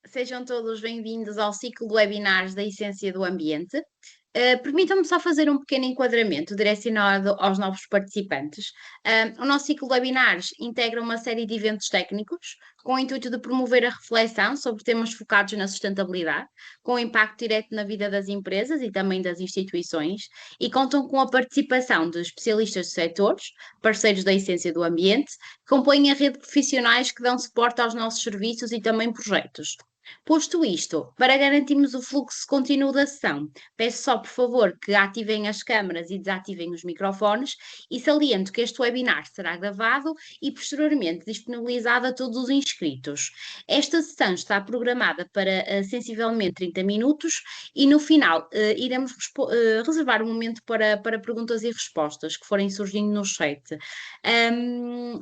Sejam todos bem-vindos ao ciclo de webinars da Essência do Ambiente. Permitam-me só fazer um pequeno enquadramento direcionado aos novos participantes. O nosso ciclo de webinars integra uma série de eventos técnicos com o intuito de promover a reflexão sobre temas focados na sustentabilidade, com impacto direto na vida das empresas e também das instituições, e contam com a participação de especialistas de setores, parceiros da Essência do Ambiente, que compõem a rede de profissionais que dão suporte aos nossos serviços e também projetos. Posto isto, para garantirmos o fluxo contínuo da sessão, peço só, por favor, que ativem as câmaras e desativem os microfones e saliento que este webinar será gravado e posteriormente disponibilizado a todos os inscritos. Esta sessão está programada para sensivelmente 30 minutos e no final iremos reservar um momento para perguntas e respostas que forem surgindo no chat.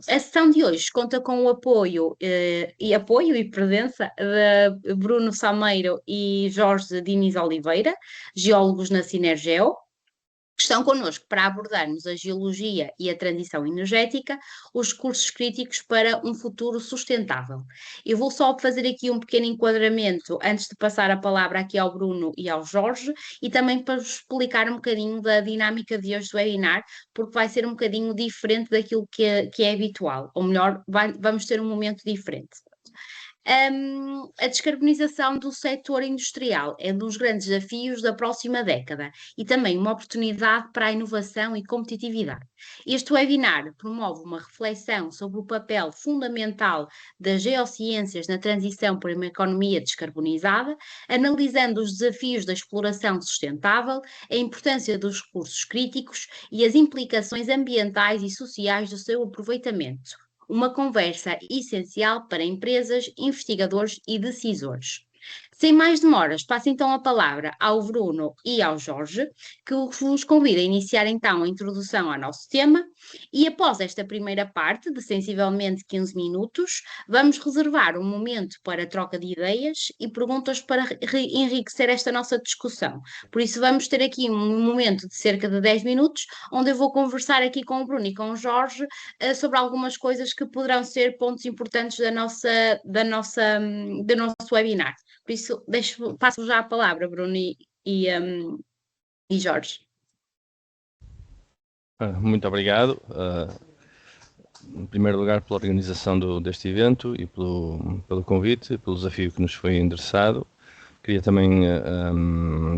A sessão de hoje conta com o apoio e presença de Bruno Sameiro e Jorge Diniz Oliveira, geólogos na Sinergeo, que estão connosco para abordarmos a geologia e a transição energética, os recursos críticos para um futuro sustentável. Eu vou só fazer aqui um pequeno enquadramento antes de passar a palavra aqui ao Bruno e ao Jorge, e também para vos explicar um bocadinho da dinâmica de hoje do webinar, porque vai ser um bocadinho diferente daquilo que é habitual, ou melhor, vamos ter um momento diferente. A descarbonização do setor industrial é um dos grandes desafios da próxima década e também uma oportunidade para a inovação e competitividade. Este webinar promove uma reflexão sobre o papel fundamental das geociências na transição para uma economia descarbonizada, analisando os desafios da exploração sustentável, a importância dos recursos críticos e as implicações ambientais e sociais do seu aproveitamento. Uma conversa essencial para empresas, investigadores e decisores. Sem mais demoras, passo então a palavra ao Bruno e ao Jorge, que vos convido a iniciar então a introdução ao nosso tema, e após esta primeira parte, de sensivelmente 15 minutos, vamos reservar um momento para troca de ideias e perguntas para enriquecer esta nossa discussão. Por isso vamos ter aqui um momento de cerca de 10 minutos, onde eu vou conversar aqui com o Bruno e com o Jorge sobre algumas coisas que poderão ser pontos importantes do nosso webinar. Por isso, passo já a palavra, Bruno e Jorge. Muito obrigado, em primeiro lugar, pela organização deste evento e pelo convite, pelo desafio que nos foi endereçado. Queria também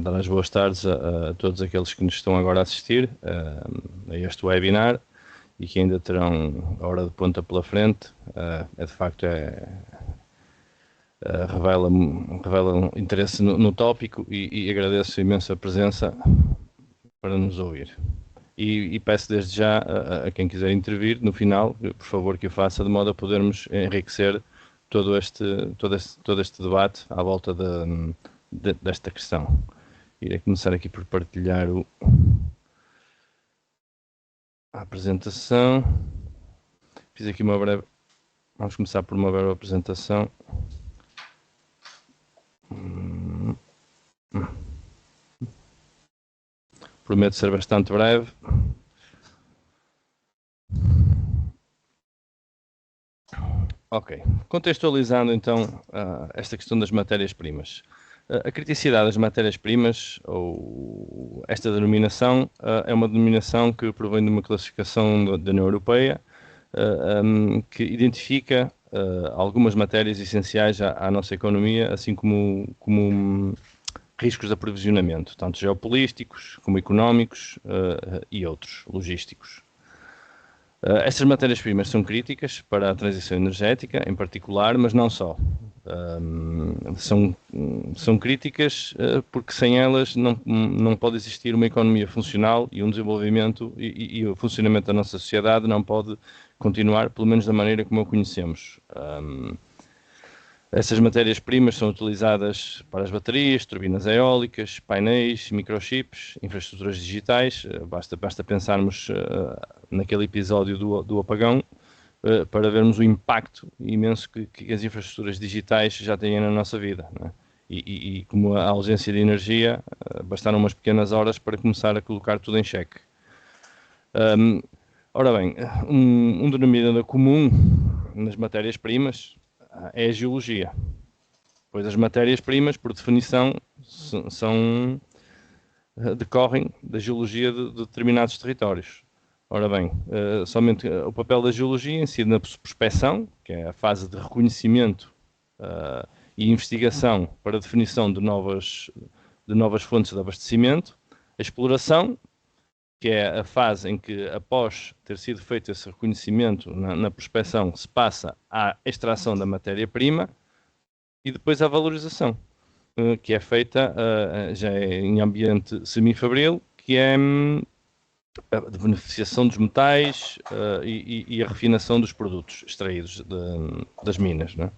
dar as boas tardes a todos aqueles que nos estão agora a assistir a este webinar e que ainda terão a hora de ponta pela frente. De facto, revela um interesse no tópico e agradeço imenso a presença para nos ouvir. E peço desde já a quem quiser intervir no final, por favor, que o faça, de modo a podermos enriquecer todo este debate à volta desta questão. Irei começar aqui por partilhar a apresentação. Fiz aqui uma breve... Vamos começar por uma breve apresentação. Prometo ser bastante breve. Ok, contextualizando então esta questão das matérias-primas. A criticidade das matérias-primas, ou esta denominação, é uma denominação que provém de uma classificação da União Europeia que identifica algumas matérias essenciais à nossa economia, assim como riscos de aprovisionamento, tanto geopolíticos como económicos e outros, logísticos. Estas matérias-primas são críticas para a transição energética, em particular, mas não só. São críticas porque sem elas não pode existir uma economia funcional e um desenvolvimento e o funcionamento da nossa sociedade não pode continuar, pelo menos da maneira como a conhecemos. Essas matérias-primas são utilizadas para as baterias, turbinas eólicas, painéis, microchips, infraestruturas digitais. Basta pensarmos naquele episódio do apagão para vermos o impacto imenso que as infraestruturas digitais já têm na nossa vida, não é? E como a ausência de energia, bastaram umas pequenas horas para começar a colocar tudo em xeque. Ora bem, um denominador comum nas matérias-primas é a geologia. Pois as matérias-primas, por definição, decorrem da geologia de determinados territórios. Ora bem, somente o papel da geologia incide na prospecção, que é a fase de reconhecimento e investigação para a definição de novas fontes de abastecimento, a exploração, que é a fase em que, após ter sido feito esse reconhecimento na prospecção, se passa à extração da matéria-prima, e depois a valorização, que é feita já em ambiente semifabril, que é a beneficiação dos metais e a refinação dos produtos extraídos das minas, não é?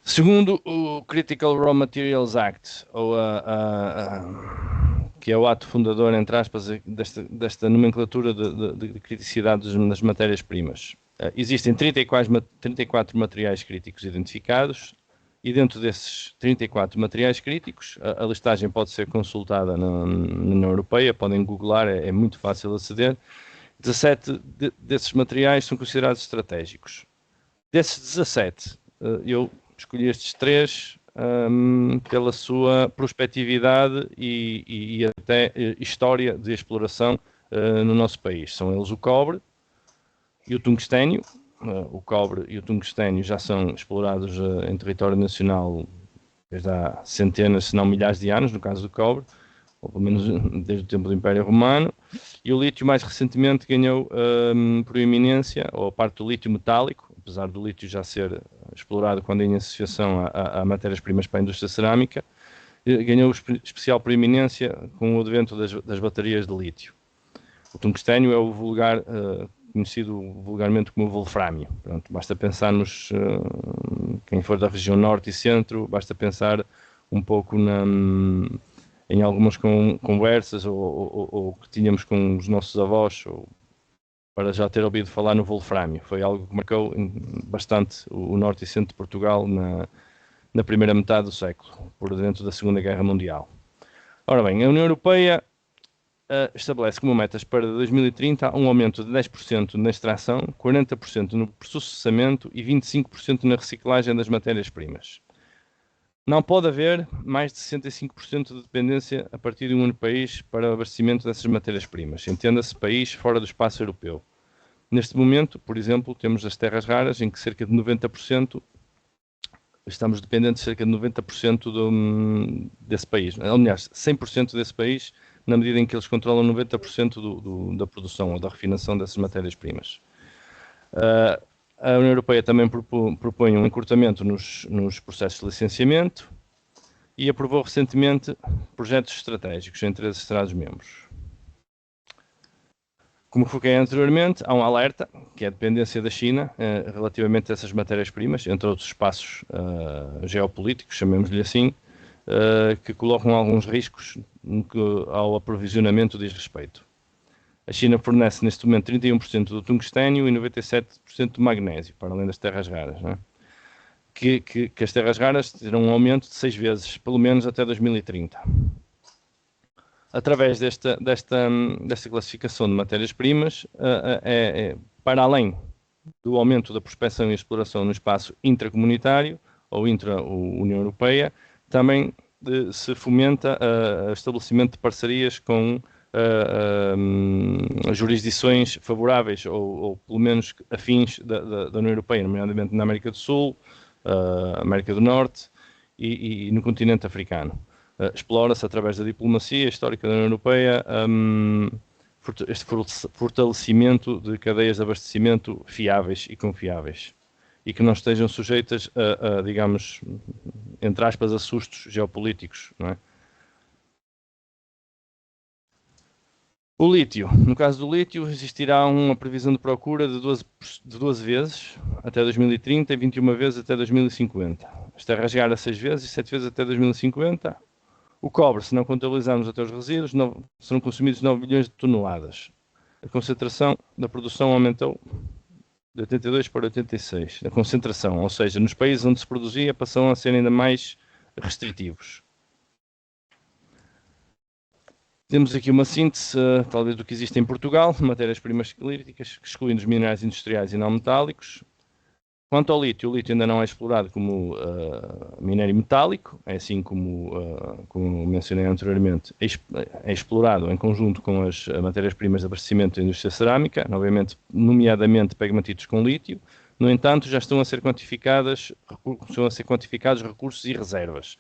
Segundo o Critical Raw Materials Act, que é o ato fundador, entre aspas, desta nomenclatura de criticidade das matérias-primas, existem 34 materiais críticos identificados, e dentro desses 34 materiais críticos, a listagem pode ser consultada na União Europeia, podem googlar, é muito fácil aceder. 17 desses materiais são considerados estratégicos. Desses 17, eu escolhi estes 3 pela sua prospectividade e até história de exploração no nosso país. São eles o cobre e o tungstênio. O cobre e o tungstênio já são explorados em território nacional desde há centenas, se não milhares de anos, no caso do cobre, ou pelo menos desde o tempo do Império Romano. E o lítio, mais recentemente, ganhou proeminência, ou a parte do lítio metálico, apesar do lítio já ser explorado quando em associação a matérias-primas para a indústria cerâmica, ganhou especial proeminência com o advento das baterias de lítio. O tungstênio é o conhecido vulgarmente como wolframio. Pronto, basta pensarmos, quem for da região norte e centro, basta pensar um pouco em algumas conversas ou que tínhamos com os nossos avós, para já ter ouvido falar no wolframio. Foi algo que marcou bastante o norte e centro de Portugal na primeira metade do século, por dentro da Segunda Guerra Mundial. Ora bem, a União Europeia estabelece como metas para 2030 um aumento de 10% na extração, 40% no processamento e 25% na reciclagem das matérias-primas. Não pode haver mais de 65% de dependência a partir de um único país para o abastecimento dessas matérias-primas. Entenda-se país fora do espaço europeu. Neste momento, por exemplo, temos as terras raras, em que cerca de 90% estamos dependentes de cerca de 90% desse país. Aliás, 100% desse país, na medida em que eles controlam 90% da produção ou da refinação dessas matérias-primas. A União Europeia também propõe um encurtamento nos processos de licenciamento e aprovou recentemente projetos estratégicos entre esses Estados-membros. Como foquei anteriormente, há um alerta, que é a dependência da China relativamente a essas matérias-primas, entre outros espaços geopolíticos, chamemos-lhe assim, que colocam alguns riscos no que ao aprovisionamento diz respeito. A China fornece neste momento 31% do tungstênio e 97% do magnésio, para além das terras raras. Não é? Que as terras raras terão um aumento de 6 vezes, pelo menos até 2030. Através desta classificação de matérias-primas, para além do aumento da prospecção e exploração no espaço intracomunitário ou intra-União Europeia, também se fomenta o estabelecimento de parcerias com jurisdições favoráveis ou pelo menos afins da União Europeia, nomeadamente na América do Sul, América do Norte e no continente africano. Explora-se através da diplomacia histórica da União Europeia este fortalecimento de cadeias de abastecimento fiáveis e confiáveis e que não estejam sujeitas digamos, entre aspas, a sustos geopolíticos, não é? O lítio. No caso do lítio, existirá uma previsão de procura de 12 vezes até 2030 e 21 vezes até 2050. As terras raras 6 vezes e 7 vezes até 2050. O cobre, se não contabilizarmos até os resíduos, serão consumidos 9 milhões de toneladas. A concentração da produção aumentou de 82 para 86. A concentração, ou seja, nos países onde se produzia, passam a ser ainda mais restritivos. Temos aqui uma síntese, talvez, do que existe em Portugal, matérias-primas críticas, excluindo os minerais industriais e não metálicos. Quanto ao lítio, o lítio ainda não é explorado como minério metálico, é assim como mencionei anteriormente, é explorado em conjunto com as matérias-primas de abastecimento da indústria cerâmica, nomeadamente pegmatitos com lítio. No entanto, já estão a ser quantificados recursos e reservas.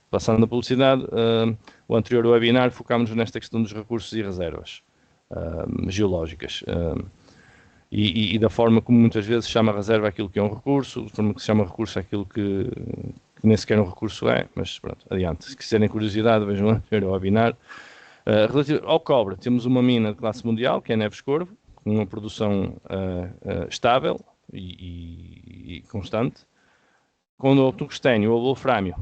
Passando na publicidade, o anterior webinar focámos nesta questão dos recursos e reservas geológicas. E da forma como muitas vezes se chama reserva aquilo que é um recurso, da forma que se chama recurso aquilo que nem sequer um recurso é, mas pronto, adiante. Se quiserem curiosidade, vejam o anterior webinar. Relativo ao cobre, temos uma mina de classe mundial, que é Neves Corvo, com uma produção estável e constante. Com o tungstênio ou o wolframio,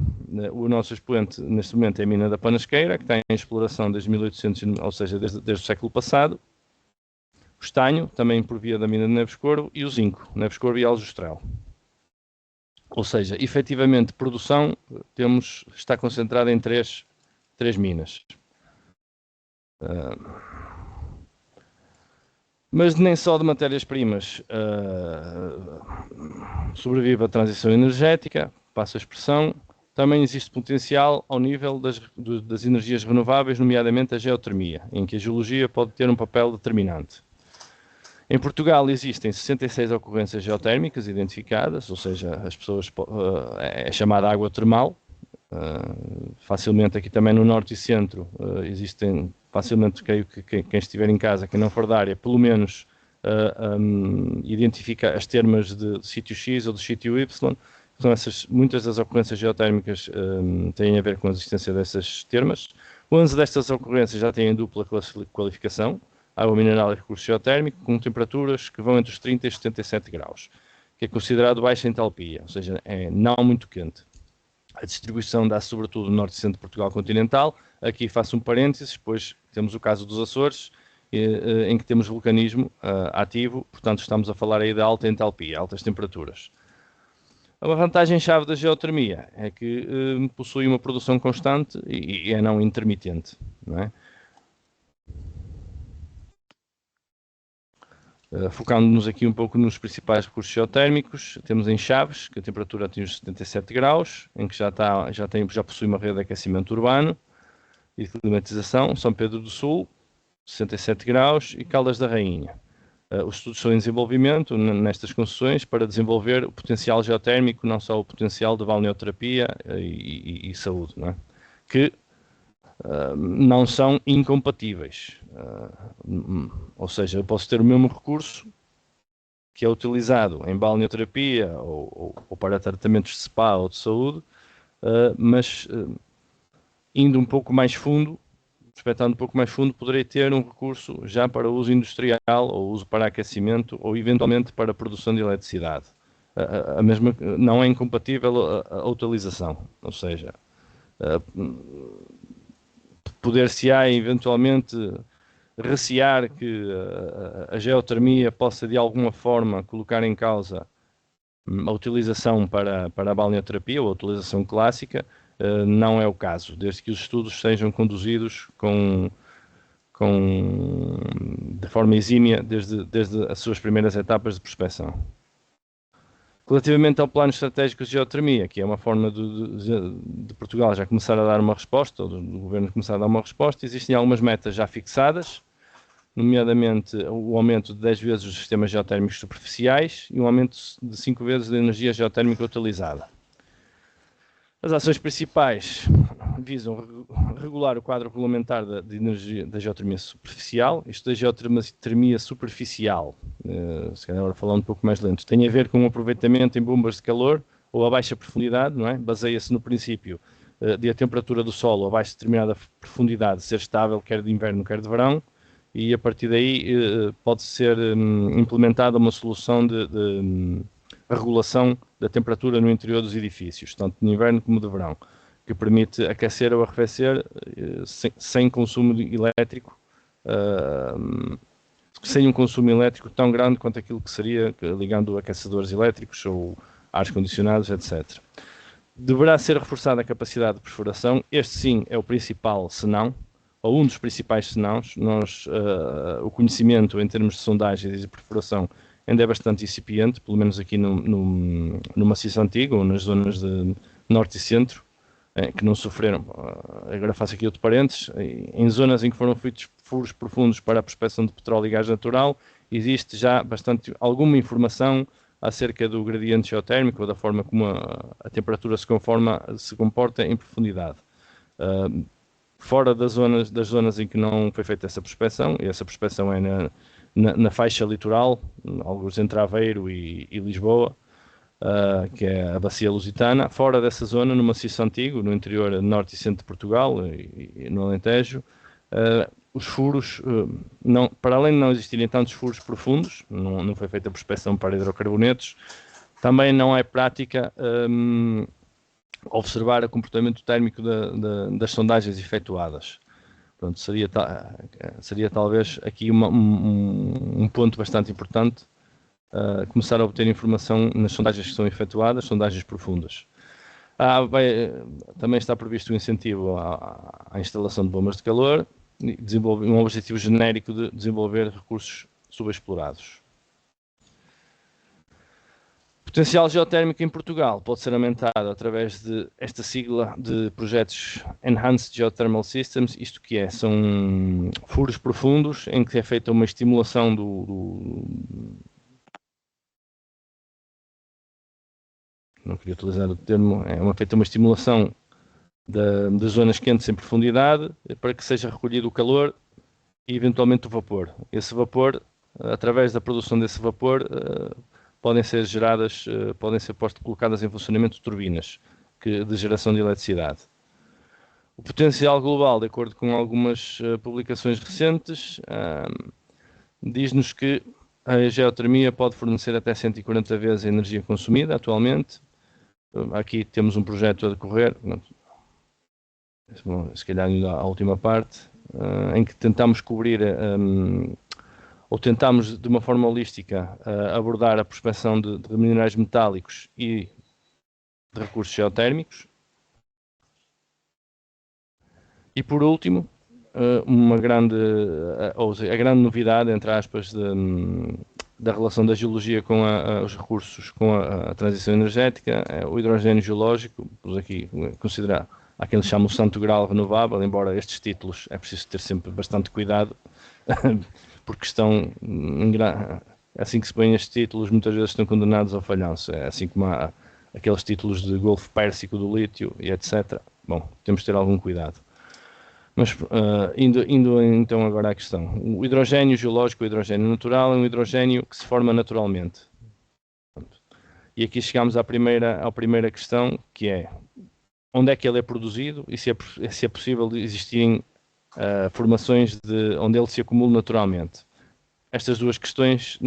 o nosso expoente neste momento é a mina da Panasqueira, que está em exploração desde 1800, ou seja, desde o século passado. O estanho, também por via da mina de Neves Corvo, e o zinco, Neves Corvo e Aljustrel. Ou seja, efetivamente, produção está concentrada em três minas. Mas nem só de matérias-primas sobrevive a transição energética, passo a expressão, também existe potencial ao nível das energias renováveis, nomeadamente a geotermia, em que a geologia pode ter um papel determinante. Em Portugal existem 66 ocorrências geotérmicas identificadas, ou seja, as pessoas é chamada água termal. Facilmente aqui também no norte e centro existem, facilmente creio que quem estiver em casa, quem não for da área, pelo menos identifica as termas de sítio X ou de sítio Y. Então, muitas das ocorrências geotérmicas têm a ver com a existência dessas termas. 11 destas ocorrências já têm dupla qualificação, água mineral e recurso geotérmico, com temperaturas que vão entre os 30 e 77 graus, que é considerado baixa entalpia, ou seja, é não muito quente. A distribuição dá-se sobretudo no norte e centro de Portugal continental. Aqui faço um parênteses, depois temos o caso dos Açores, em que temos vulcanismo ativo, portanto estamos a falar aí da alta entalpia, altas temperaturas. Uma vantagem-chave da geotermia é que possui uma produção constante e é não intermitente, não é? Focando-nos aqui um pouco nos principais recursos geotérmicos, temos em Chaves, que a temperatura atinge 77 graus, em que já possui uma rede de aquecimento urbano e de climatização. São Pedro do Sul, 67 graus, e Caldas da Rainha. Os estudos estão em desenvolvimento nestas concessões para desenvolver o potencial geotérmico, não só o potencial de balneoterapia e saúde, não é? Que não são incompatíveis. Ou seja, eu posso ter o mesmo recurso que é utilizado em balneoterapia ou para tratamentos de spa ou de saúde, mas indo um pouco mais fundo, espetando um pouco mais fundo, poderei ter um recurso já para uso industrial ou uso para aquecimento ou eventualmente para a produção de eletricidade. A mesma, não é incompatível a utilização, ou seja, poder-se-á eventualmente recear que a geotermia possa de alguma forma colocar em causa a utilização para a balneoterapia ou a utilização clássica. Não é o caso, desde que os estudos sejam conduzidos de forma exímia desde as suas primeiras etapas de prospecção. Relativamente ao plano estratégico de geotermia, que é uma forma de Portugal já começar a dar uma resposta, ou do governo começar a dar uma resposta, existem algumas metas já fixadas, nomeadamente o aumento de 10 vezes dos sistemas geotérmicos superficiais e um aumento de 5 vezes da energia geotérmica utilizada. As ações principais visam regular o quadro regulamentar da energia da geotermia superficial. Isto da geotermia superficial, se calhar agora falando um pouco mais lento, tem a ver com o aproveitamento em bombas de calor ou a baixa profundidade, não é? Baseia-se no princípio de a temperatura do solo a baixa de determinada profundidade ser estável, quer de inverno, quer de verão, e a partir daí pode ser implementada uma solução de regulação da temperatura no interior dos edifícios, tanto de inverno como de verão, que permite aquecer ou arrefecer sem consumo elétrico, sem um consumo elétrico tão grande quanto aquilo que seria ligando aquecedores elétricos ou ares condicionados, etc. Deverá ser reforçada a capacidade de perfuração. Este sim é o principal senão, ou um dos principais senãos. O conhecimento em termos de sondagens e de perfuração ainda é bastante incipiente, pelo menos aqui no maciço antigo, ou nas zonas de norte e centro, que não sofreram. Agora faço aqui outro parênteses, em zonas em que foram feitos furos profundos para a prospecção de petróleo e gás natural, existe já alguma informação acerca do gradiente geotérmico ou da forma como a temperatura se comporta em profundidade. Fora das zonas em que não foi feita essa prospecção, e essa prospecção é na faixa litoral, alguns entre Aveiro e Lisboa, que é a Bacia Lusitana. Fora dessa zona, no maciço antigo, no interior norte e centro de Portugal e no Alentejo, os furos, para além de não existirem tantos furos profundos, não foi feita prospecção para hidrocarbonetos, também não é prática observar o comportamento térmico das sondagens efetuadas. Pronto, seria talvez aqui um ponto bastante importante, começar a obter informação nas sondagens que são efetuadas, sondagens profundas. Também está previsto o incentivo à instalação de bombas de calor, um objetivo genérico de desenvolver recursos subexplorados. O potencial geotérmico em Portugal pode ser aumentado através de esta sigla de projetos Enhanced Geothermal Systems, isto que é, são furos profundos em que é feita uma estimulação não queria utilizar o termo, feita uma estimulação das zonas quentes em profundidade para que seja recolhido o calor e eventualmente o vapor. Esse vapor, através da produção desse vapor, podem ser colocadas em funcionamento turbinas de geração de eletricidade. O potencial global, de acordo com algumas publicações recentes, diz-nos que a geotermia pode fornecer até 140 vezes a energia consumida atualmente. Aqui temos um projeto a decorrer, se calhar ainda à última parte, em que tentamos cobrir, ou tentamos de uma forma holística abordar a prospecção de minerais metálicos e de recursos geotérmicos. E por último, a grande novidade, entre aspas, da relação da geologia com os recursos, com a transição energética, é o hidrogênio geológico. Vamos aqui considerar, há quem lhe chama o santo grau renovável, embora estes títulos é preciso ter sempre bastante cuidado, porque assim que se põem estes títulos, muitas vezes estão condenados ao falhanço. É assim como há aqueles títulos de Golfo Pérsico do lítio e etc. Bom, temos de ter algum cuidado. Mas indo então agora à questão. O hidrogênio geológico, o hidrogênio natural, é um hidrogênio que se forma naturalmente. E aqui chegamos à primeira questão, que é onde é que ele é produzido e se é possível existirem formações onde ele se acumula naturalmente. Estas duas questões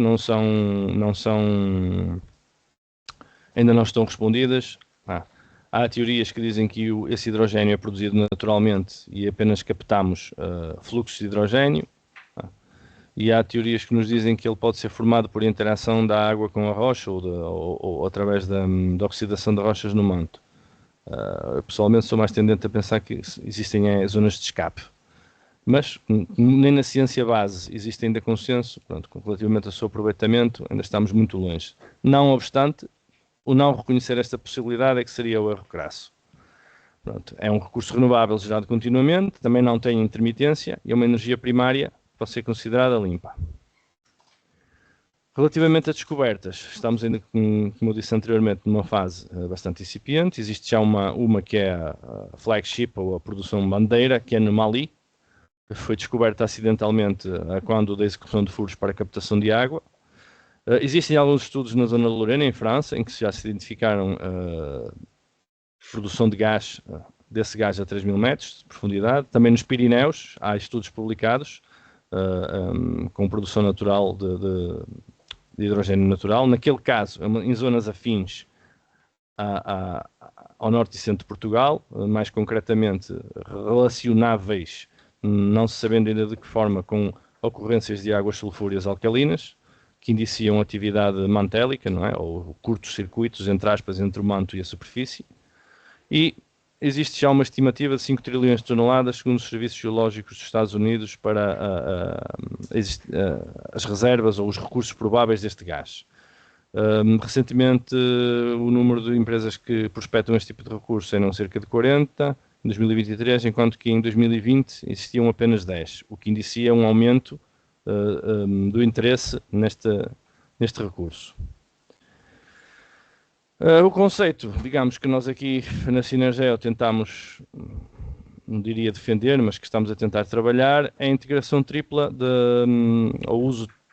ainda não estão respondidas. Há teorias que dizem que esse hidrogênio é produzido naturalmente e apenas captamos fluxos de hidrogênio. E há teorias que nos dizem que ele pode ser formado por interação da água com a rocha ou através da oxidação de rochas no manto. Pessoalmente sou mais tendente a pensar que existem zonas de escape. Mas nem na ciência base existe ainda consenso, relativamente ao seu aproveitamento, ainda estamos muito longe. Não obstante, o não reconhecer esta possibilidade é que seria o erro crasso. É um recurso renovável gerado continuamente, também não tem intermitência e é uma energia primária que pode ser considerada limpa. Relativamente a descobertas, estamos ainda, como eu disse anteriormente, numa fase bastante incipiente. Existe já uma que é a flagship, ou a produção bandeira, que é no Mali, que foi descoberta acidentalmente quando da execução de furos para a captação de água. Existem alguns estudos na zona de Lorena, em França, em que já se identificaram produção de gás, desse gás a 3.000 metros de profundidade. Também nos Pirineus há estudos publicados com produção natural de hidrogênio natural. Naquele caso, em zonas afins ao norte e centro de Portugal, mais concretamente relacionáveis, não se sabendo ainda de que forma, com ocorrências de águas sulfúrias alcalinas, que indiciam atividade mantélica, não é? Ou curtos circuitos, entre aspas, entre o manto e a superfície. E existe já uma estimativa de 5 trilhões de toneladas, segundo os serviços geológicos dos Estados Unidos, para as reservas ou os recursos prováveis deste gás. Recentemente, o número de empresas que prospectam este tipo de recursos eram cerca de 40 em 2023, enquanto que em 2020 existiam apenas 10, o que indicia um aumento do interesse neste recurso. O conceito, digamos, que nós aqui na Sinergeo tentamos, não diria defender, mas que estamos a tentar trabalhar, é a integração tripla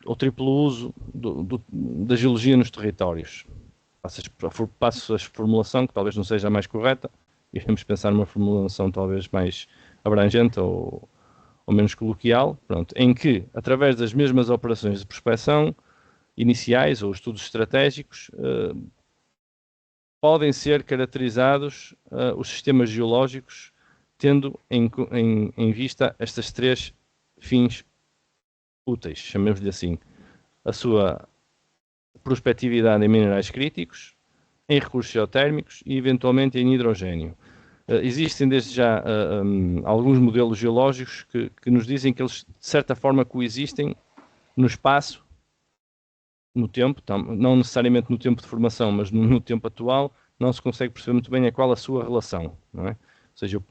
ou triplo uso da geologia nos territórios. Passo a formulação, que talvez não seja a mais correta, iremos pensar numa formulação talvez mais abrangente ou menos coloquial, pronto, em que, através das mesmas operações de prospecção iniciais ou estudos estratégicos, podem ser caracterizados os sistemas geológicos, tendo em vista estas 3 fins úteis, chamemos-lhe assim: a sua prospectividade em minerais críticos, em recursos geotérmicos e, eventualmente, em hidrogênio. Existem desde já alguns modelos geológicos que nos dizem que eles, de certa forma, coexistem no espaço, no tempo, não necessariamente no tempo de formação, mas no tempo atual, não se consegue perceber muito bem qual a sua relação, não é? Ou seja,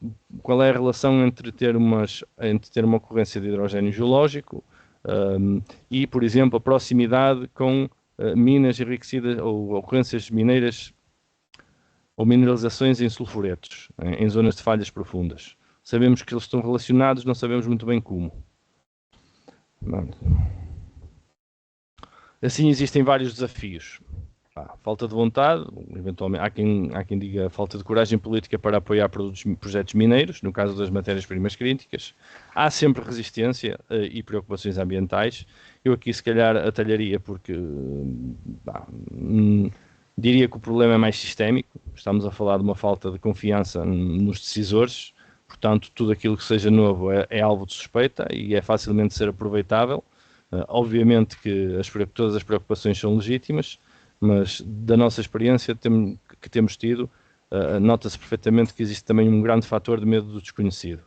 qual é a relação entre ter uma ocorrência de hidrogênio geológico e, por exemplo, a proximidade com minas enriquecidas ou ocorrências mineiras ou mineralizações em sulfuretos, em zonas de falhas profundas. Sabemos que eles estão relacionados, não sabemos muito bem como. Assim, existem vários desafios. Falta de vontade, eventualmente há quem diga falta de coragem política para apoiar projetos mineiros, no caso das matérias-primas críticas. Há sempre resistência e preocupações ambientais. Eu aqui se calhar atalharia porque diria que o problema é mais sistémico. Estamos a falar de uma falta de confiança nos decisores, portanto tudo aquilo que seja novo é alvo de suspeita e é facilmente ser aproveitável. Obviamente que todas as preocupações são legítimas, mas da nossa experiência que temos tido, nota-se perfeitamente que existe também um grande fator de medo do desconhecido.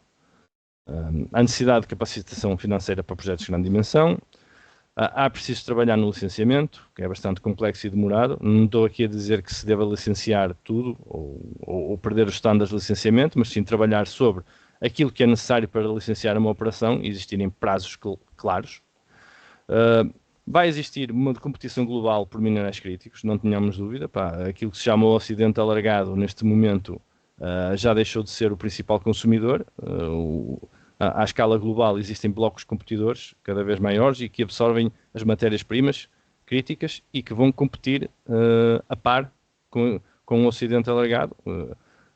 Há necessidade de capacitação financeira para projetos de grande dimensão, há preciso trabalhar no licenciamento, que é bastante complexo e demorado. Não estou aqui a dizer que se deva licenciar tudo ou perder os estándares de licenciamento, mas sim trabalhar sobre aquilo que é necessário para licenciar uma operação e existirem prazos claros. Vai existir uma competição global por minerais críticos, não tenhamos dúvida. Aquilo que se chama o Ocidente alargado, neste momento, já deixou de ser o principal consumidor. À escala global existem blocos competidores cada vez maiores e que absorvem as matérias-primas críticas e que vão competir a par com o Ocidente alargado.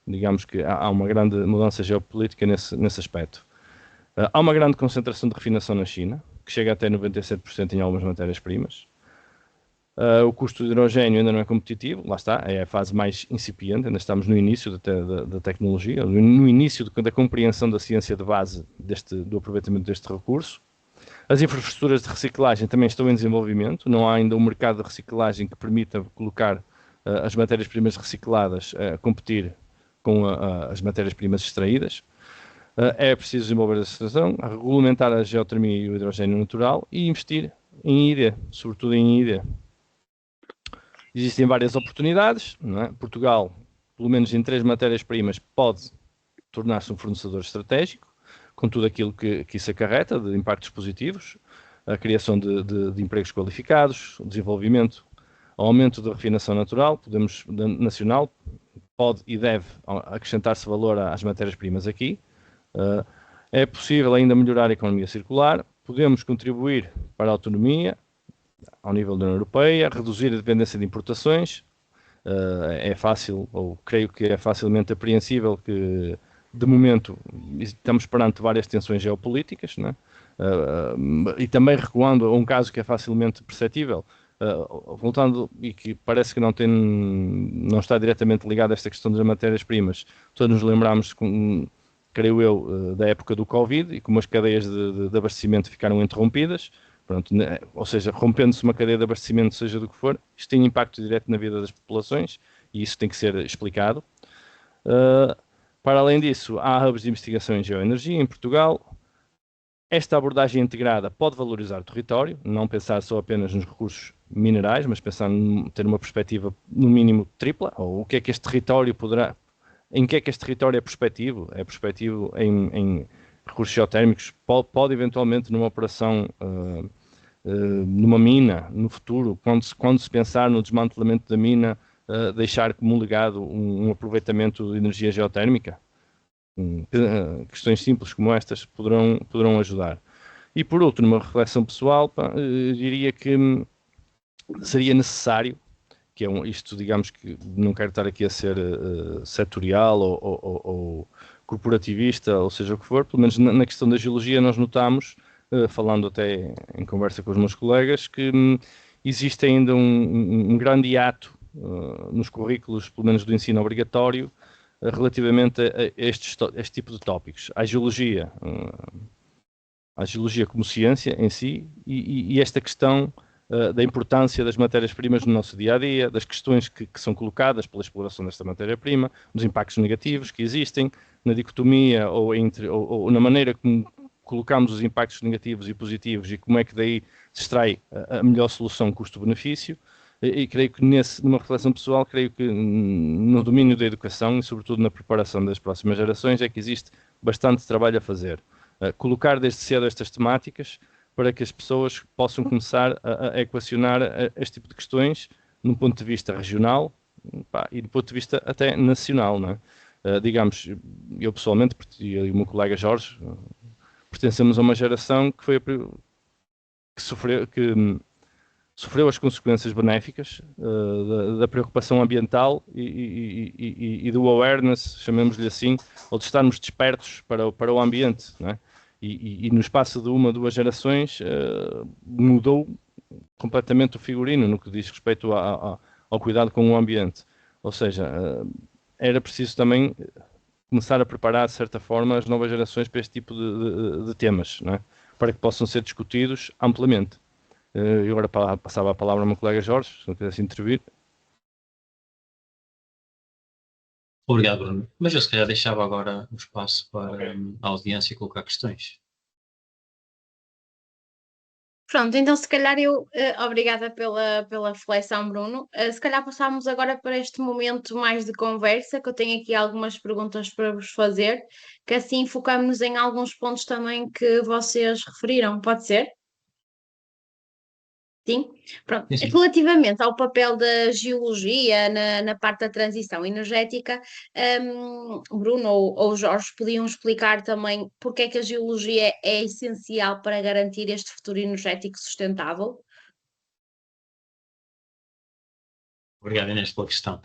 Digamos que há uma grande mudança geopolítica nesse aspecto. Há uma grande concentração de refinação na China, que chega até 97% em algumas matérias-primas. O custo do hidrogênio ainda não é competitivo, lá está, é a fase mais incipiente, ainda estamos no início da tecnologia, no início da compreensão da ciência de base do aproveitamento deste recurso. As infraestruturas de reciclagem também estão em desenvolvimento, não há ainda um mercado de reciclagem que permita colocar as matérias-primas recicladas a competir com as matérias-primas extraídas. É preciso desenvolver a situação, regulamentar a geotermia e o hidrogênio natural e investir em ID, sobretudo em ID. Existem várias oportunidades, não é? Portugal, pelo menos em 3 matérias-primas, pode tornar-se um fornecedor estratégico, com tudo aquilo que isso acarreta, de impactos positivos, a criação de empregos qualificados, o desenvolvimento, o aumento da refinação nacional, pode e deve acrescentar-se valor às matérias-primas aqui. É possível ainda melhorar a economia circular, podemos contribuir para a autonomia ao nível da União Europeia, reduzir a dependência de importações. É fácil, ou creio que é facilmente apreensível que, de momento, estamos perante várias tensões geopolíticas, né? E também recuando a um caso que é facilmente perceptível, voltando, e que parece que não está diretamente ligado a esta questão das matérias-primas. Todos nos lembramos, creio eu, da época do Covid e como as cadeias de abastecimento ficaram interrompidas. Pronto, ou seja, rompendo-se uma cadeia de abastecimento, seja do que for, isto tem impacto direto na vida das populações e isso tem que ser explicado. Para além disso, há hubs de investigação em geoenergia em Portugal. Esta abordagem integrada pode valorizar o território, não pensar só apenas nos recursos minerais, mas pensar em ter uma perspectiva no mínimo tripla, ou o que é que este território poderá, em que é que este território é prospectivo? É prospectivo em recursos geotérmicos, pode eventualmente numa operação, numa mina, no futuro, quando se pensar no desmantelamento da mina, deixar como legado um aproveitamento de energia geotérmica? Questões simples como estas poderão ajudar. E por último, numa reflexão pessoal, diria que seria necessário, isto digamos que não quero estar aqui a ser setorial ou corporativista, ou seja o que for, pelo menos na questão da geologia nós notamos, falando até em conversa com os meus colegas, que existe ainda um grande hiato nos currículos, pelo menos do ensino obrigatório, relativamente a este tipo de tópicos. A geologia como ciência em si e esta questão da importância das matérias-primas no nosso dia-a-dia, das questões que são colocadas pela exploração desta matéria-prima, dos impactos negativos que existem, na dicotomia ou na maneira como colocamos os impactos negativos e positivos e como é que daí se extrai a melhor solução custo-benefício. E creio que numa reflexão pessoal, creio que no domínio da educação e sobretudo na preparação das próximas gerações é que existe bastante trabalho a fazer. Colocar desde cedo estas temáticas para que as pessoas possam começar a equacionar este tipo de questões num ponto de vista regional e do ponto de vista até nacional, não é? Digamos, eu pessoalmente e o meu colega Jorge pertencemos a uma geração que sofreu as consequências benéficas da preocupação ambiental e do awareness, chamemos-lhe assim, ou de estarmos despertos para o ambiente, não é? E no espaço de 1 ou 2 gerações mudou completamente o figurino no que diz respeito ao cuidado com o ambiente. Ou seja, era preciso também começar a preparar, de certa forma, as novas gerações para este tipo de temas, não é? Para que possam ser discutidos amplamente. Eu agora passava a palavra ao meu colega Jorge, se não quisesse intervir. Obrigado, Bruno. Mas eu se calhar deixava agora o espaço para a audiência colocar questões. Pronto, então se calhar obrigada pela reflexão, Bruno. Se calhar passamos agora para este momento mais de conversa, que eu tenho aqui algumas perguntas para vos fazer, que assim focamos em alguns pontos também que vocês referiram, pode ser? Sim? Pronto. Sim, sim. Relativamente ao papel da geologia na parte da transição energética, Bruno ou Jorge podiam explicar também porque é que a geologia é essencial para garantir este futuro energético sustentável? Obrigado, Inês, pela questão.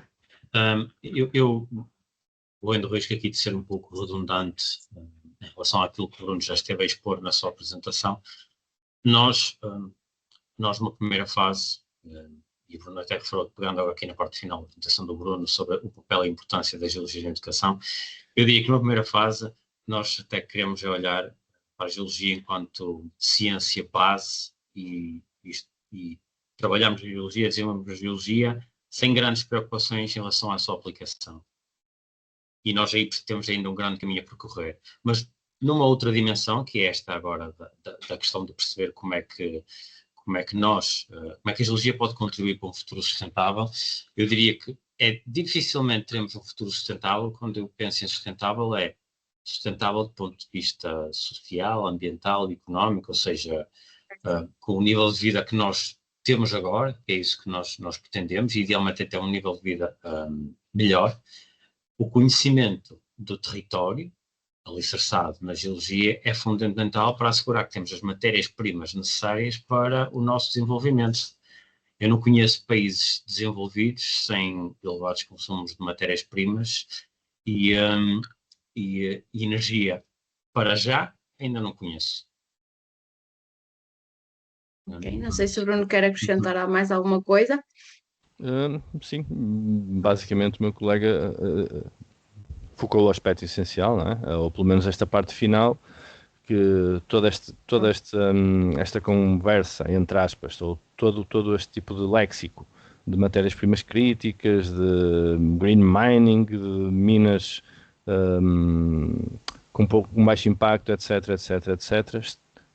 Eu vou indo risco aqui de ser um pouco redundante em relação àquilo que o Bruno já esteve a expor na sua apresentação. Nós numa primeira fase, e o Bruno até referiu, pegando agora aqui na parte final da apresentação do Bruno, sobre o papel e a importância da geologia na educação, eu diria que numa primeira fase nós até queremos olhar para a geologia enquanto ciência base e trabalhamos a geologia, desenvolvemos a geologia sem grandes preocupações em relação à sua aplicação. E nós aí temos ainda um grande caminho a percorrer. Mas numa outra dimensão, que é esta agora da questão de perceber como é que a geologia pode contribuir para um futuro sustentável, eu diria que dificilmente teremos um futuro sustentável. Quando eu penso em sustentável, é sustentável do ponto de vista social, ambiental e económico, ou seja, com o nível de vida que nós temos agora, que é isso que nós pretendemos, e idealmente até um nível de vida melhor. O conhecimento do território, alicerçado na geologia, é fundamental para assegurar que temos as matérias-primas necessárias para o nosso desenvolvimento. Eu não conheço países desenvolvidos sem elevados consumos de matérias-primas e energia. Para já, ainda não conheço. Okay. Não sei se o Bruno quer acrescentar mais alguma coisa. Sim, basicamente o meu colega focou o aspecto essencial, não é? Ou pelo menos esta parte final, que toda esta conversa, entre aspas, ou todo este tipo de léxico de matérias-primas críticas, de green mining, de minas com com baixo impacto, etc,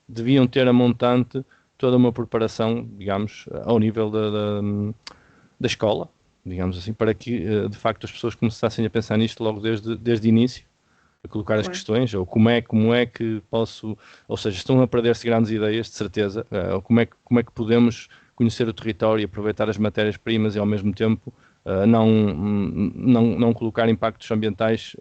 deviam ter a montante toda uma preparação, digamos, ao nível da escola, digamos assim, para que, de facto, as pessoas começassem a pensar nisto logo desde o início, a colocar as questões, ou como é que posso, ou seja, estão a perder-se grandes ideias, de certeza, ou como é que podemos conhecer o território e aproveitar as matérias-primas e, ao mesmo tempo, não colocar impactos ambientais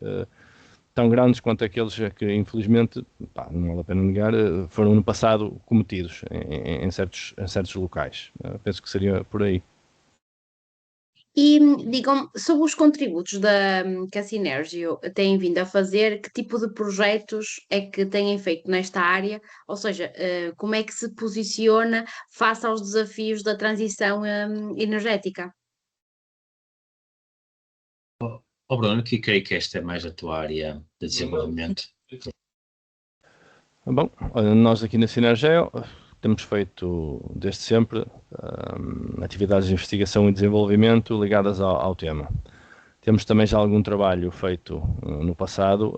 tão grandes quanto aqueles que, infelizmente, não vale a pena negar, foram no passado cometidos em certos locais. Penso que seria por aí. E digam sobre os contributos que a Synergio tem vindo a fazer, que tipo de projetos é que têm feito nesta área? Ou seja, como é que se posiciona face aos desafios da transição energética? Bruno, que creio que esta é mais a tua área de desenvolvimento. Bom, nós aqui na Synergeo temos feito desde sempre atividades de investigação e desenvolvimento ligadas ao tema. Temos também já algum trabalho feito no passado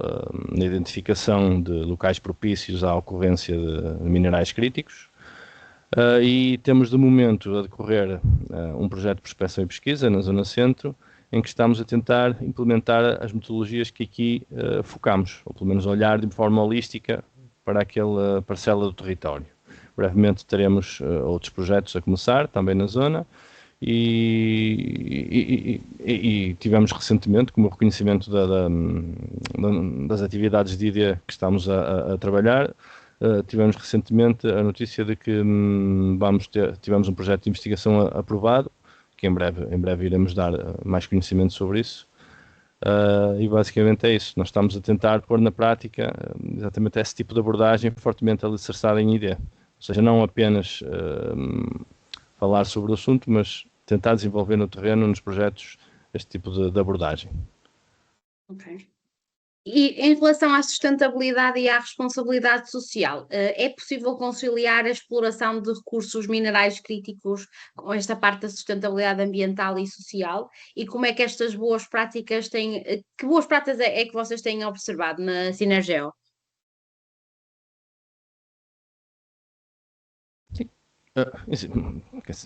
na identificação de locais propícios à ocorrência de minerais críticos e temos de momento a decorrer um projeto de prospecção e pesquisa na Zona Centro, em que estamos a tentar implementar as metodologias que aqui focamos, ou pelo menos olhar de forma holística para aquela parcela do território. Brevemente teremos outros projetos a começar, também na zona, e tivemos recentemente, como reconhecimento das atividades de IDE que estamos a trabalhar, tivemos recentemente a notícia de que tivemos um projeto de investigação aprovado, que em breve iremos dar mais conhecimento sobre isso. E basicamente é isso. Nós estamos a tentar pôr na prática exatamente esse tipo de abordagem fortemente alicerçada em IDE. Ou seja, não apenas falar sobre o assunto, mas tentar desenvolver no terreno, nos projetos, este tipo de abordagem. Ok. E em relação à sustentabilidade e à responsabilidade social, é possível conciliar a exploração de recursos minerais críticos com esta parte da sustentabilidade ambiental e social? E como é que estas boas práticas que boas práticas é que vocês têm observado na Synergeo?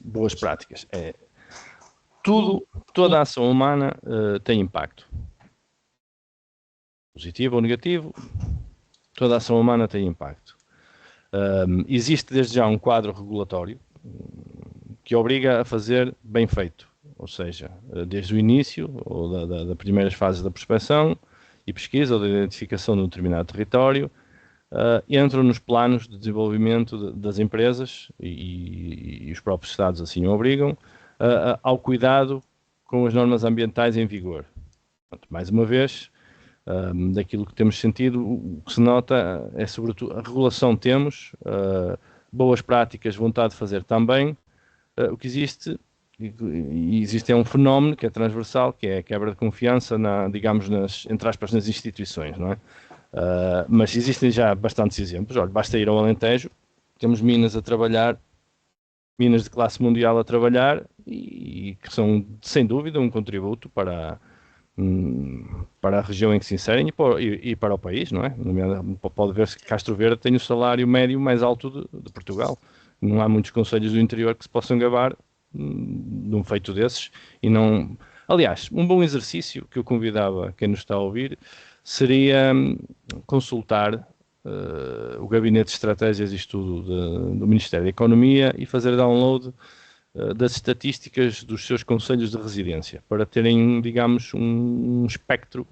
Boas práticas. Toda a ação humana tem impacto. Positivo ou negativo, toda a ação humana tem impacto. Existe desde já um quadro regulatório que obriga a fazer bem feito, ou seja, desde o início ou das primeiras fases da prospecção e pesquisa ou da identificação de um determinado território, entram nos planos de desenvolvimento das empresas e os próprios Estados assim o obrigam ao cuidado com as normas ambientais em vigor. Portanto, mais uma vez, daquilo que temos sentido, o que se nota é sobretudo a regulação temos, boas práticas, vontade de fazer também. O que existe é um fenómeno que é transversal, que é a quebra de confiança, digamos, entre aspas, nas instituições, não é? Mas existem já bastantes exemplos. Olha, basta ir ao Alentejo, temos minas a trabalhar, minas de classe mundial a trabalhar e que são, sem dúvida, um contributo para a região em que se inserem e para o país, não é? Pode ver-se que Castro Verde tem o salário médio mais alto de Portugal. Não há muitos concelhos do interior que se possam gabar de um feito desses e não... Aliás, um bom exercício que eu convidava quem nos está a ouvir seria consultar o Gabinete de Estratégias e Estudo do Ministério da Economia e fazer download das estatísticas dos seus concelhos de residência, para terem, digamos, um espectro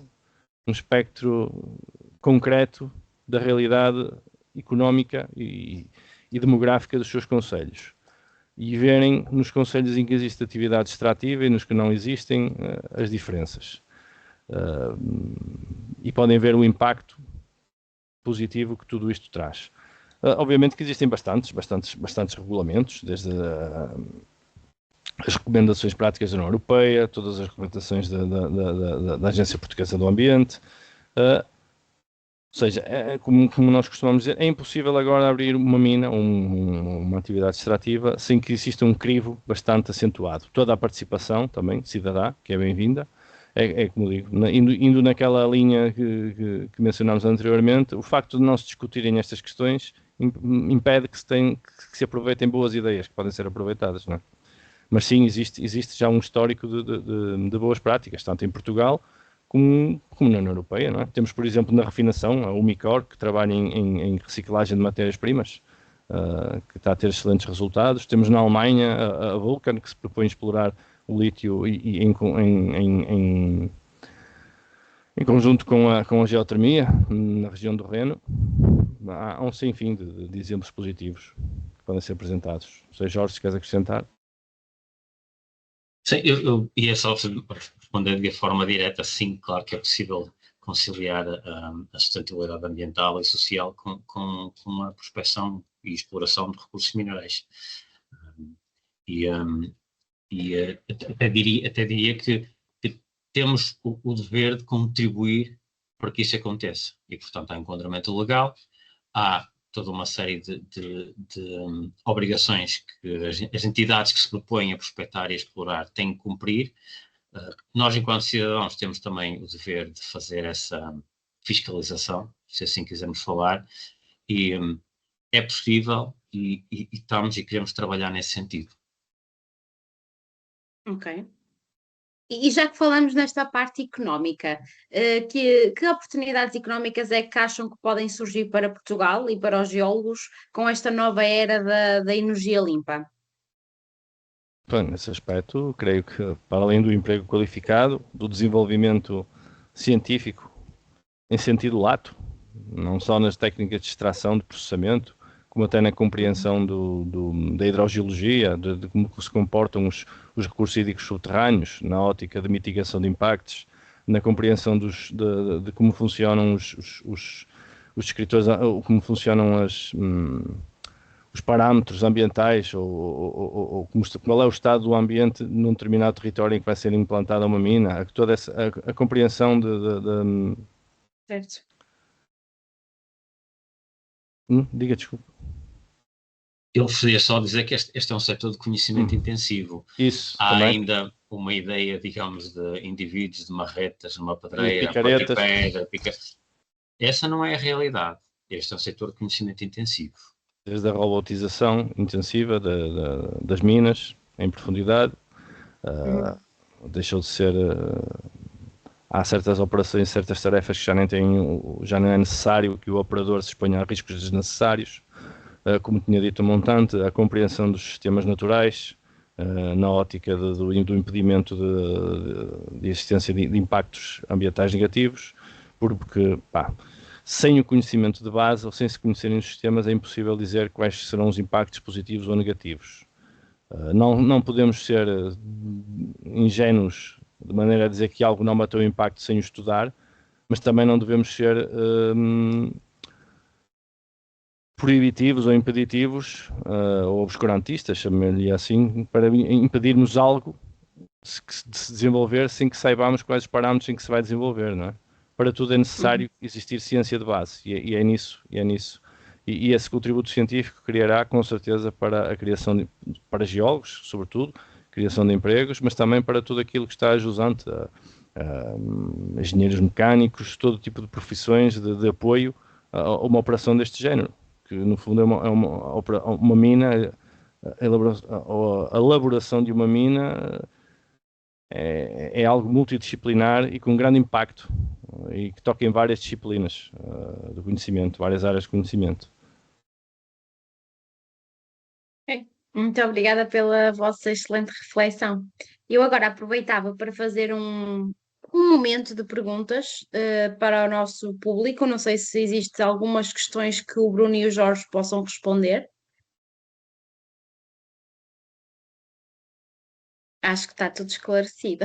concreto da realidade económica e demográfica dos seus concelhos. E verem nos concelhos em que existe atividade extrativa e nos que não existem as diferenças. E podem ver o impacto positivo que tudo isto traz. Obviamente que existem bastantes regulamentos, desde as recomendações práticas da União Europeia, todas as recomendações da Agência Portuguesa do Ambiente. Ou seja, como nós costumamos dizer, é impossível agora abrir uma mina, uma atividade extrativa, sem que exista um crivo bastante acentuado. Toda a participação também, cidadã, que é bem-vinda, é como digo, indo naquela linha que mencionámos anteriormente, o facto de não se discutirem estas questões impede que se aproveitem boas ideias que podem ser aproveitadas, não é? Mas sim, existe já um histórico de boas práticas, tanto em Portugal como na União Europeia, não é? Temos, por exemplo, na refinação, a Umicore, que trabalha em reciclagem de matérias-primas, que está a ter excelentes resultados. Temos na Alemanha a Vulcan, que se propõe explorar o lítio em conjunto com a geotermia, na região do Reno. Há um sem fim de exemplos positivos que podem ser apresentados. Não sei, Jorge, se queres acrescentar. Sim, eu ia só responder de forma direta, sim, claro que é possível conciliar a sustentabilidade ambiental e social com a prospecção e exploração de recursos minerais. Até diria que temos o dever de contribuir para que isso aconteça. E, portanto, há enquadramento legal, há toda uma série de obrigações que as entidades que se propõem a prospectar e a explorar têm que cumprir. Nós, enquanto cidadãos, temos também o dever de fazer essa fiscalização, se assim quisermos falar, e é possível e estamos e queremos trabalhar nesse sentido. Ok. E já que falamos nesta parte económica, que oportunidades económicas é que acham que podem surgir para Portugal e para os geólogos com esta nova era da energia limpa? Bom, nesse aspecto, creio que, para além do emprego qualificado, do desenvolvimento científico em sentido lato, não só nas técnicas de extração, de processamento, como até na compreensão da hidrogeologia, de como se comportam os recursos hídricos subterrâneos, na ótica de mitigação de impactos, na compreensão de como funcionam os descritores, como funcionam os parâmetros ambientais ou qual é o estado do ambiente num determinado território em que vai ser implantada uma mina, toda a compreensão Certo. Diga, desculpa. Eu poderia só dizer que este é um setor de conhecimento intensivo. Isso, Há também. ainda uma ideia, digamos, de indivíduos de marretas, numa pedreira, picaretas. Essa não é a realidade. Este é um setor de conhecimento intensivo. Desde a robotização intensiva das minas em profundidade, deixou de ser... há certas operações, certas tarefas que já não é necessário que o operador se exponha a riscos desnecessários. Como tinha dito o montante, a compreensão dos sistemas naturais, na ótica do impedimento de existência de impactos ambientais negativos, porque sem o conhecimento de base ou sem se conhecerem os sistemas é impossível dizer quais serão os impactos positivos ou negativos. Não podemos ser ingênuos de maneira a dizer que algo não vai ter um impacto sem o estudar, mas também não devemos ser proibitivos ou impeditivos ou obscurantistas, chame-lhe assim, para impedirmos algo de se desenvolver sem que saibamos quais os parâmetros em que se vai desenvolver, não é? Para tudo é necessário existir ciência de base e é nisso. E esse contributo científico criará com certeza para a criação para geólogos, sobretudo, criação de empregos, mas também para tudo aquilo que está ajusante, engenheiros mecânicos, todo tipo de profissões de apoio a uma operação deste género, que no fundo é uma mina, a elaboração de uma mina é algo multidisciplinar e com grande impacto e que toca em várias disciplinas do conhecimento, várias áreas de conhecimento. Muito obrigada pela vossa excelente reflexão. Eu agora aproveitava para fazer um momento de perguntas para o nosso público. Não sei se existem algumas questões que o Bruno e o Jorge possam responder. Acho que está tudo esclarecido.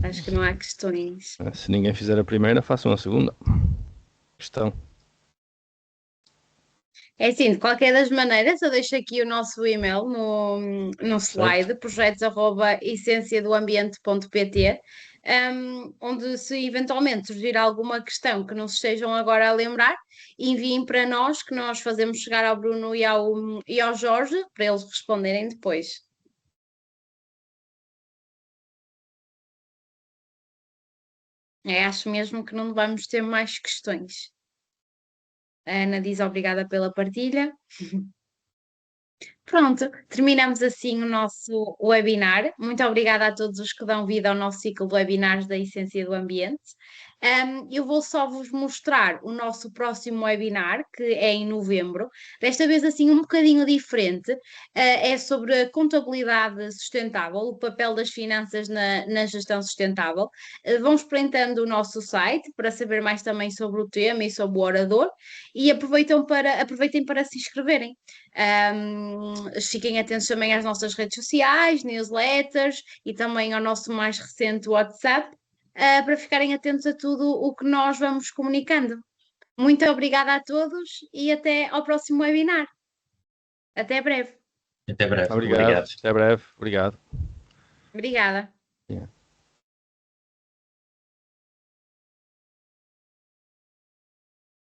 Acho que não há questões. Se ninguém fizer a primeira, façam a segunda questão. É assim, de qualquer das maneiras, eu deixo aqui o nosso e-mail no slide, projetos@essenciadoambiente.pt, onde se eventualmente surgir alguma questão que não se estejam agora a lembrar, enviem para nós, que nós fazemos chegar ao Bruno e ao Jorge, para eles responderem depois. Acho mesmo que não vamos ter mais questões. A Ana diz obrigada pela partilha. Pronto, terminamos assim o nosso webinar. Muito obrigada a todos os que dão vida ao nosso ciclo de webinars da Essência do Ambiente. Eu vou só vos mostrar o nosso próximo webinar, que é em novembro. Desta vez, assim, um bocadinho diferente. É sobre a contabilidade sustentável, o papel das finanças na gestão sustentável. Vão espreitando o nosso site para saber mais também sobre o tema e sobre o orador. E aproveitem para se inscreverem. Fiquem atentos também às nossas redes sociais, newsletters e também ao nosso mais recente WhatsApp, para ficarem atentos a tudo o que nós vamos comunicando. Muito obrigada a todos e até ao próximo webinar. Até breve. Até breve. Obrigado. Obrigado. Até breve. Obrigado. Obrigada. Yeah.